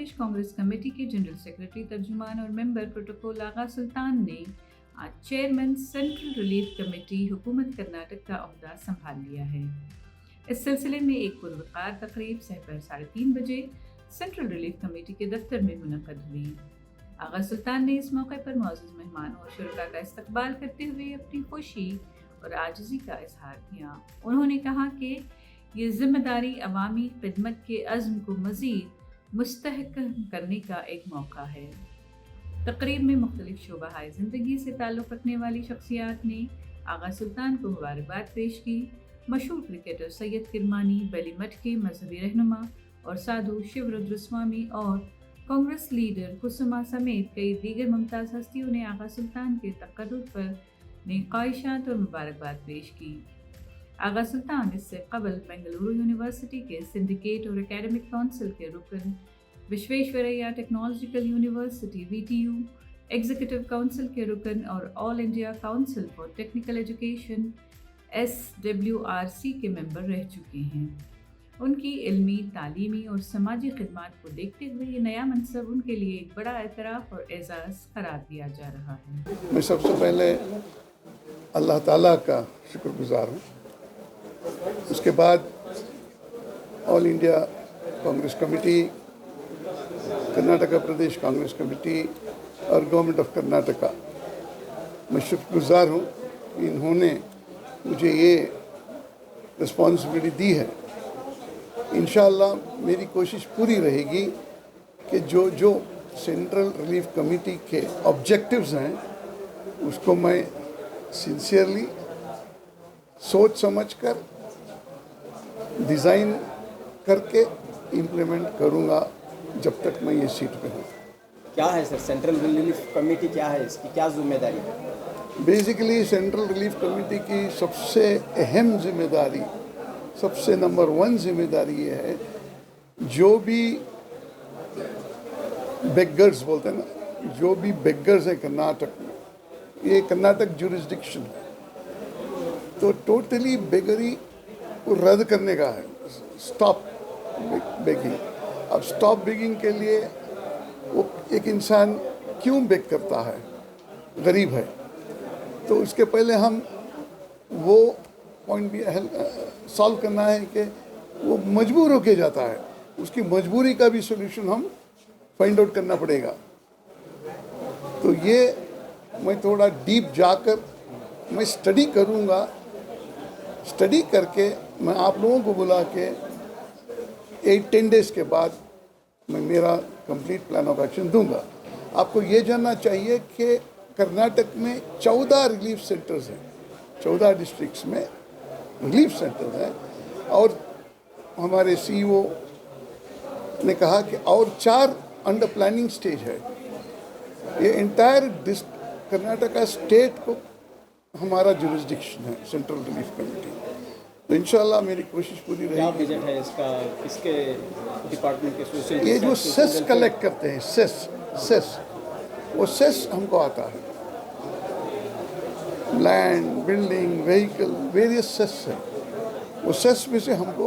प्रदेश Congress committee के general secretary, तर्जुमान और member protocol आगा सुल्तान ने आज चेयरमैन सेंट्रल रिलीफ कमेटी हुकूमत कर्नाटक का ओहदा संभाल लिया है। इस सिलसिले में एक पुरवकार तकरीब सहपर 3:30 बजे सेंट्रल रिलीफ कमेटी के दफ्तर में मुनक्कद हुई। आगा सुल्तान ने इस मौके पर मौजूद मेहमानों और शुरका का इस्तकबाल करते हुए अपनी खुशी और आजिज़ी का इजहार किया। उन्होंने कहा कि ये जिम्मेदारी अवामी खिदमत के अज़्म को मज़ीद मुस्तहकम करने का एक मौका है। तकरीब में मुख्तलिफ शोबाहाए ज़िंदगी से ताल्लुक़ रखने वाली शख्सियात ने आगा सुल्तान को मुबारकबाद पेश की। मशहूर क्रिकेटर सैयद किरमानी, बेली मठ के मजहबी रहनुमा और साधु शिवरुद्र स्वामी और कांग्रेस लीडर कुसुमा समेत कई दीगर मुमताज़ हस्तियों ने आगा सुल्तान के तक़र्रुर पर नेकाइशात और मुबारकबाद पेश की। आगा सुल्तान इससे कबल बेंगलुरु यूनिवर्सिटी के सिंडिकेट और एकेडमिक काउंसिल के रुकन, Visvesvaraya technological university (VTU) executive council के रुकन और all India council for technical education (SWRC) के मेंबर रह चुके हैं। उनकी इल्मी, तालीमी और समाजी खिदमात को देखते हुए ये नया मनसब उनके लिए एक बड़ा एतराफ़ और एजाज़ करार दिया जा रहा है। मैं सबसे पहले अल्लाह ताला का शुक्रगुजार हूँ। उसके बाद all India Congress committee, Karnataka Pradesh Congress committee और गवर्नमेंट ऑफ कर्नाटका, मैं शुक्रगुजार हूँ कि इन्होंने मुझे ये रिस्पॉन्सिबिलिटी दी है। इंशाअल्लाह मेरी कोशिश पूरी रहेगी कि जो सेंट्रल रिलीफ कमेटी के ऑब्जेक्टिव्स हैं उसको मैं सिंसियरली सोच समझकर डिज़ाइन करके इम्प्लीमेंट करूँगा जब तक मैं ये सीट पे हूँ। क्या है सर सेंट्रल रिलीफ कमेटी, क्या है इसकी क्या जिम्मेदारी है? बेसिकली सेंट्रल रिलीफ कमेटी की सबसे अहम जिम्मेदारी, सबसे नंबर 1 जिम्मेदारी ये है, जो भी बेगर्स बोलते हैं ना, जो भी बेगर्स हैं कर्नाटक में, ये कर्नाटक जुरिस्डिक्शन है, तो टोटली बेगरी को रद्द करने का है। Stop begging. अब स्टॉप बेगिंग के लिए वो एक इंसान क्यों बेग करता है? गरीब है, तो उसके पहले हम वो पॉइंट भी सॉल्व करना है कि वो मजबूर होके जाता है, उसकी मजबूरी का भी सोल्यूशन हम फाइंड आउट करना पड़ेगा। तो ये मैं थोड़ा डीप जाकर मैं स्टडी करूँगा। स्टडी करके मैं आप लोगों को बुला के 8-10 डेज़ के बाद मैं मेरा कंप्लीट प्लान ऑफ एक्शन दूंगा। आपको ये जानना चाहिए कि कर्नाटक में 14 रिलीफ सेंटर्स हैं, 14 डिस्ट्रिक्ट्स में रिलीफ सेंटर्स हैं, और हमारे CEO ने कहा कि और 4 अंडर प्लानिंग स्टेज है। ये इंटायर कर्नाटका स्टेट को हमारा जुरिस्डिक्शन है सेंट्रल रिलीफ कमेटी। तो इंशाल्लाह मेरी कोशिश पूरी रहेगी। क्या बजट है इसका, किसके डिपार्टमेंट के सोशल? ये जो सेस कलेक्ट करते हैं, सेस वो सेस हमको आता है। Land, building, vehicle, various cess है। वो सेस में से हमको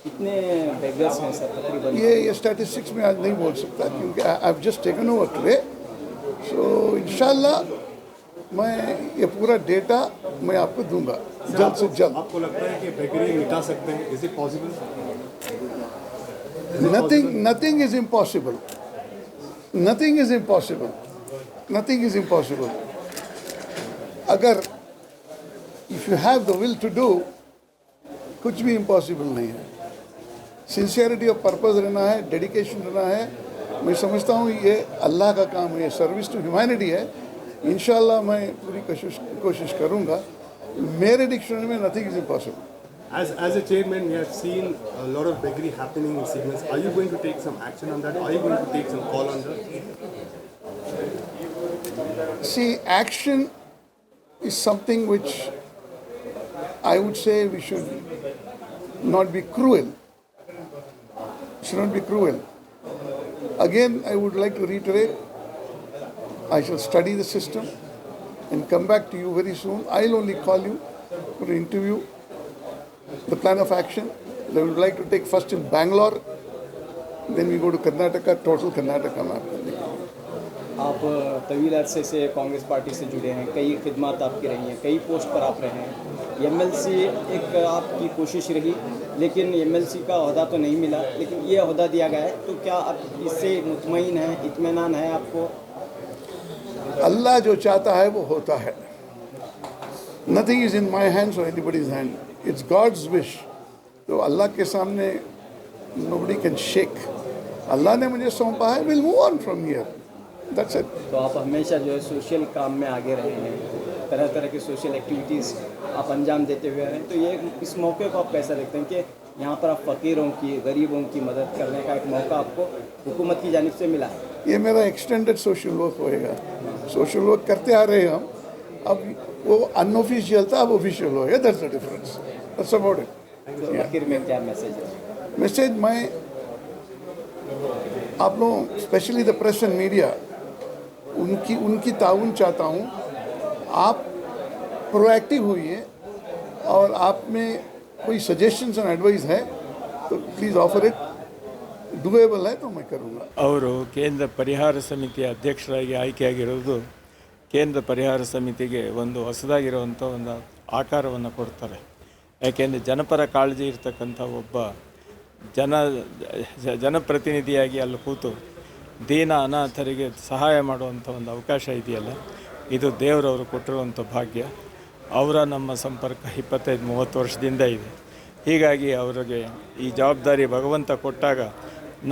कितने बेगर्स हैं सर तकरीबन? ये स्टैटिस्टिक्स में आज नहीं बोल सकता क्योंकि I have just taken over today. So इंशाल्लाह मैं ये पूरा डेटा मैं आपको दूंगा जल्द से जल्द। आपको लगता है कि बेगरी मिटा सकते हैं? Is it possible? Nothing is impossible. Nothing is impossible. Nothing is impossible. अगर if you have the will to do, कुछ भी impossible नहीं है। सिंसियरिटी ऑफ पर्पस रहना है, डेडिकेशन रहना है। मैं समझता हूँ ये अल्लाह का काम है, सर्विस टू ह्यूमैनिटी है। इंशाल्लाह मैं पूरी कोशिश करूँगा। मेरे डिक्शनरी में nothing is impossible. As a chairman, we have seen a lot of beggary happening in segments. Are you going to take some action on that? Are you going to take some call on that? See, action is something which I would say we should not be cruel. Should not be cruel. Again, I would like to reiterate, I shall study the system and come back to you very soon. I'll only call you for an interview. The plan of action that we would like to take first in Bangalore, then we go to Karnataka, total Karnataka map करने के लिए। आप तवील अरसे से Congress party से जुड़े हैं, कई खिदमत आपकी रही हैं, कई पोस्ट पर आप रहे हैं। एमएलसी एक आपकी कोशिश रही, लेकिन एमएलसी का ओहदा तो नहीं मिला, लेकिन ये ओहदा दिया गया है, तो क्या आप इससे मुतमईन हैं, इत्मीनान है आपको? अल्लाह जो चाहता है वो होता है। Nothing is in my hands और anybody's hand, it's God's wish. तो अल्लाह के सामने नोबडी कैन शेक। अल्लाह ने मुझे सौंपा है, will move on from here, that's it. तो आप हमेशा जो है सोशल काम में आगे रहे हैं, तरह तरह के सोशल एक्टिविटीज़ आप अंजाम देते हुए हैं, तो ये इस मौके को आप कैसा देखते हैं कि यहाँ पर आप फ़कीरों की, गरीबों की मदद करने का एक मौका आपको हुकूमत की जानिब से मिला है? ये मेरा एक्सटेंडेड सोशल वर्क होएगा। सोशल वर्क करते आ रहे हम, अब वो अनऑफिशियल था, अब ऑफिशियल होएगा, that's the difference, that's about it. तो आखिर में क्या मैसेज है? मैसेज मैं आप लोग specially the press and media उनकी ताउन चाहता हूँ। आप प्रोएक्टिव हुई और आप में कोई सजेशंस एंड एडवाइस है तो प्लीज़ ऑफर इट, डूएबल है तो मैं करूँगा। ಅವರು ಕೇಂದ್ರ ಪರಿಹಾರ ಸಮಿತಿಯ ಅಧ್ಯಕ್ಷರಾಗಿ ಆಯ್ಕೆಯಾಗಿರೋದು ಕೇಂದ್ರ ಪರಿಹಾರ ಸಮಿತಿಗೆ ಒಂದು ಹೊಸದಾಗಿರುವಂಥ ಒಂದು ಆಕಾರವನ್ನು ಕೊಡ್ತಾರೆ. ಯಾಕೆಂದರೆ ಜನಪರ ಕಾಳಜಿ ಇರ್ತಕ್ಕಂಥ ಒಬ್ಬ ಜನಪ್ರತಿನಿಧಿಯಾಗಿ ಅಲ್ಲಿ ಕೂತು ದೀನ ಅನಾಥರಿಗೆ ಸಹಾಯ ಮಾಡುವಂಥ ಒಂದು ಅವಕಾಶ ಇದೆಯಲ್ಲ, ಇದು ದೇವರವರು ಕೊಟ್ಟಿರುವಂಥ ಭಾಗ್ಯ. ಅವರ ನಮ್ಮ ಸಂಪರ್ಕ 25-30 ವರ್ಷದಿಂದ ಇದೆ. ಹೀಗಾಗಿ ಅವರಿಗೆ ಈ ಜವಾಬ್ದಾರಿ ಭಗವಂತ ಕೊಟ್ಟಾಗ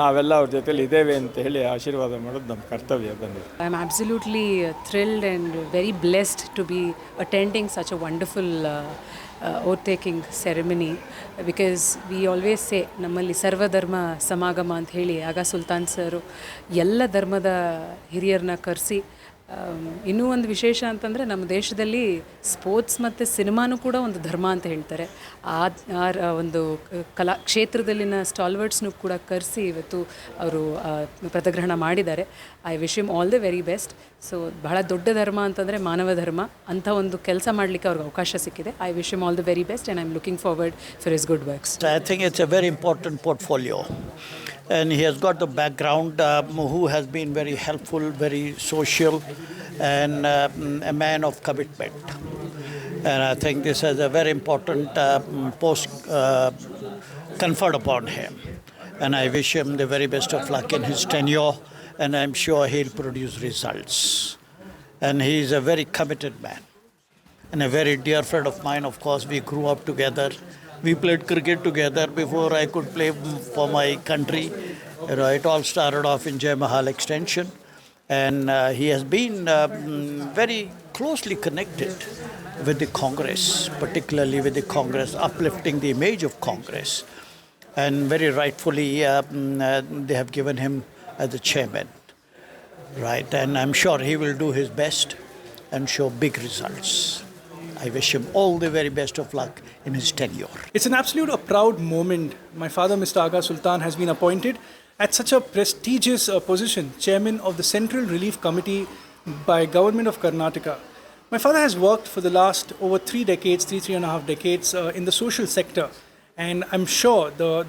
ನಾವೆಲ್ಲ ಅವ್ರ ಜೊತೆಲಿ ಇದ್ದೇವೆ ಅಂತ ಹೇಳಿ ಆಶೀರ್ವಾದ ಮಾಡೋದು ನಮ್ಮ ಕರ್ತವ್ಯ ಬಂದಿದೆ. I am absolutely thrilled and very blessed to be attending such a wonderful oath-taking ceremony, because we always say ನಮ್ಮಲ್ಲಿ ಸರ್ವಧರ್ಮ ಸಮಾಗಮ ಅಂತ ಹೇಳಿ ಆಗ ಸುಲ್ತಾನ್ ಸರು ಎಲ್ಲ ಧರ್ಮದ ಹಿರಿಯರನ್ನ ಕರೆಸಿ, ಇನ್ನೂ ಒಂದು ವಿಶೇಷ ಅಂತಂದರೆ ನಮ್ಮ ದೇಶದಲ್ಲಿ ಸ್ಪೋರ್ಟ್ಸ್ ಮತ್ತು ಸಿನಿಮಾನೂ ಕೂಡ ಒಂದು ಧರ್ಮ ಅಂತ ಹೇಳ್ತಾರೆ. ಆ ಒಂದು ಕಲಾ ಕ್ಷೇತ್ರದಲ್ಲಿನ ಸ್ಟಾಲ್ವರ್ಡ್ಸ್ನೂ ಕೂಡ ಕರೆಸಿ ಇವತ್ತು ಅವರು ಪದಗ್ರಹಣ ಮಾಡಿದ್ದಾರೆ. I wish him all the very best. So ಬಹಳ ದೊಡ್ಡ ಧರ್ಮ ಅಂತಂದರೆ ಮಾನವ ಧರ್ಮ, ಅಂಥ ಒಂದು ಕೆಲಸ ಮಾಡಲಿಕ್ಕೆ ಅವ್ರಿಗೆ ಅವಕಾಶ ಸಿಕ್ಕಿದೆ. I wish him all the very best and I am looking forward for his good works. I think it's a very important portfolio, and he has got the background who has been very helpful, very social, and a man of commitment. And I think this is a very important post conferred upon him. And I wish him the very best of luck in his tenure, and I'm sure he'll produce results. And he is a very committed man and a very dear friend of mine. Of course, we grew up together. We played cricket together before I could play for my country. You know, it all started off in Jai Mahal Extension, and he has been very closely connected with the Congress, particularly with the Congress, uplifting the image of Congress. And very rightfully, they have given him as the chairman, right? And I'm sure he will do his best and show big results. I wish him all the very best of luck in his tenure. It's an absolute proud moment. My father, Mr. Agha Sultan, has been appointed at such a prestigious position, Chairman of the Central Relief Committee by Government of Karnataka. My father has worked for the last over 3 and a half decades in the social sector. And I'm sure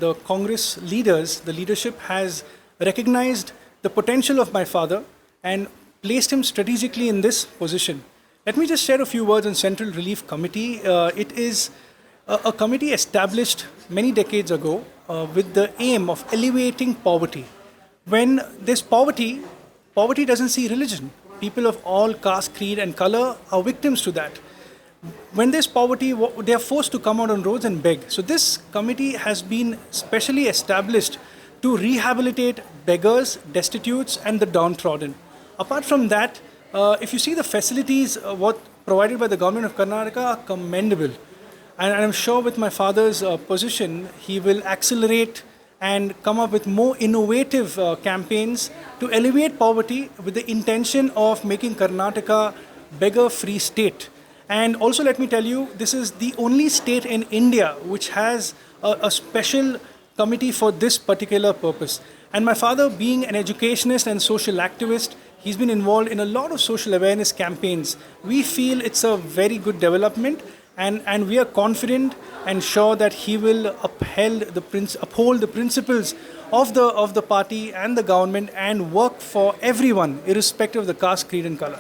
the Congress leaders, the leadership has recognized the potential of my father and placed him strategically in this position. Let me just share a few words on Central Relief Committee. It is a committee established many decades ago with the aim of alleviating poverty. When there's poverty doesn't see religion. People of all caste, creed and color are victims to that. When there's poverty, they are forced to come out on roads and beg. So this committee has been specially established to rehabilitate beggars, destitutes and the downtrodden. Apart from that, if you see the facilities what provided by the government of Karnataka are commendable. And I'm sure with my father's position, he will accelerate and come up with more innovative campaigns to alleviate poverty with the intention of making Karnataka beggar-free state. And also let me tell you, this is the only state in India which has a special committee for this particular purpose. And my father, being an educationist and social activist, he's been involved in a lot of social awareness campaigns. We feel it's a very good development, and we are confident and sure that he will uphold the principles of the party and the government and work for everyone, irrespective of the caste, creed and color.